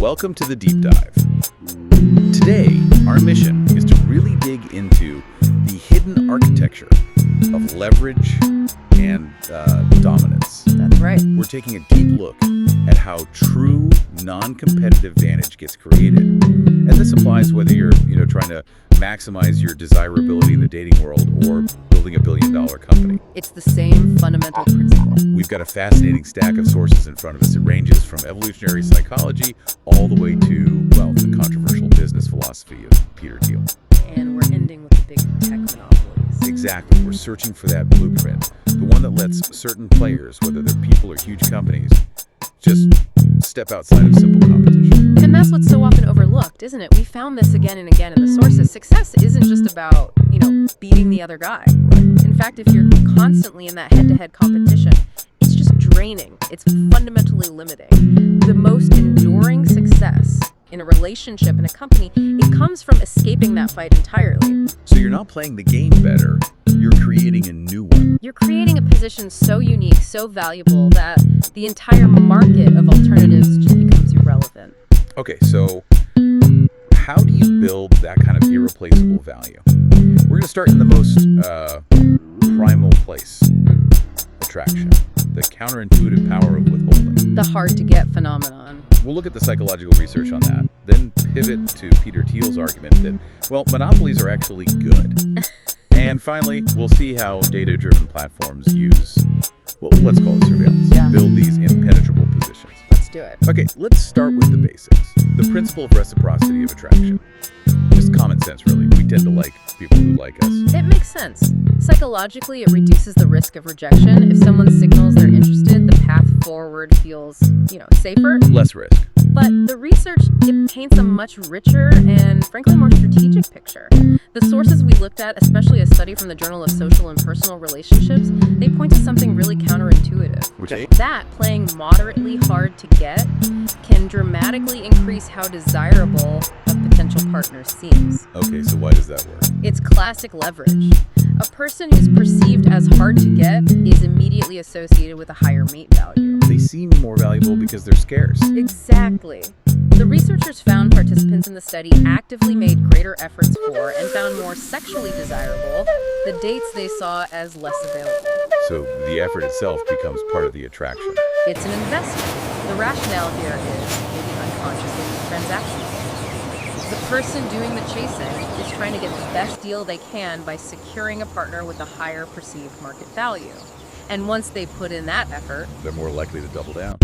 Welcome to the Deep Dive. Today, our mission is to really dig into the hidden architecture of leverage and dominance. That's right. We're taking a deep look at how true non-competitive advantage gets created. And this applies whether you're trying to maximize your desirability in the dating world or building a billion-dollar company. It's the same fundamental principle. We've got a fascinating stack of sources in front of us. It ranges from evolutionary psychology all the way to, well, the controversial business philosophy of Peter Thiel. And we're ending with the big tech monopolies. Exactly. We're searching for that blueprint, the one that lets certain players, whether they're people or huge companies, just step outside of simple competition. And that's what's so often overlooked, isn't it? We found this again and again in the sources. Success isn't just about, beating the other guy. In fact, if you're constantly in that head-to-head competition, it's just draining. It's fundamentally limiting. The most enduring success in a relationship, in a company, it comes from escaping that fight entirely. So you're not playing the game better, you're creating a new one. You're creating a position so unique, so valuable, that the entire market of alternatives just becomes irrelevant. Okay, so how do you build that kind of irreplaceable value? We're going to start in the most primal place, attraction, the counterintuitive power of withholding. The hard-to-get phenomenon. We'll look at the psychological research on that, then pivot to Peter Thiel's argument that, well, monopolies are actually good. And finally, we'll see how data-driven platforms use, well, let's call it surveillance, to build these impenetrable positions. Let's do it. Okay, let's start with the basics. The principle of reciprocity of attraction. Just common sense, really. We tend to like people who like us. It makes sense. Psychologically, it reduces the risk of rejection. If someone signals they're interested, the path forward feels, safer. Less risk. But the research, it paints a much richer and, frankly, more strategic picture. The sources we looked at, especially a study from the Journal of Social and Personal Relationships, they point to something really counterintuitive. That playing moderately hard to get can dramatically increase how desirable a potential partner seems. Okay, so why does that work? It's classic leverage. A person who's perceived as hard to get is immediately associated with a higher mate value. They seem more valuable because they're scarce. Exactly. The researchers found participants in the study actively made greater efforts for and found more sexually desirable the dates they saw as less available. So the effort itself becomes part of the attraction. It's an investment. The rationale here is maybe unconsciously transactional. The person doing the chasing is trying to get the best deal they can by securing a partner with a higher perceived market value. And once they put in that effort, They're more likely to double down.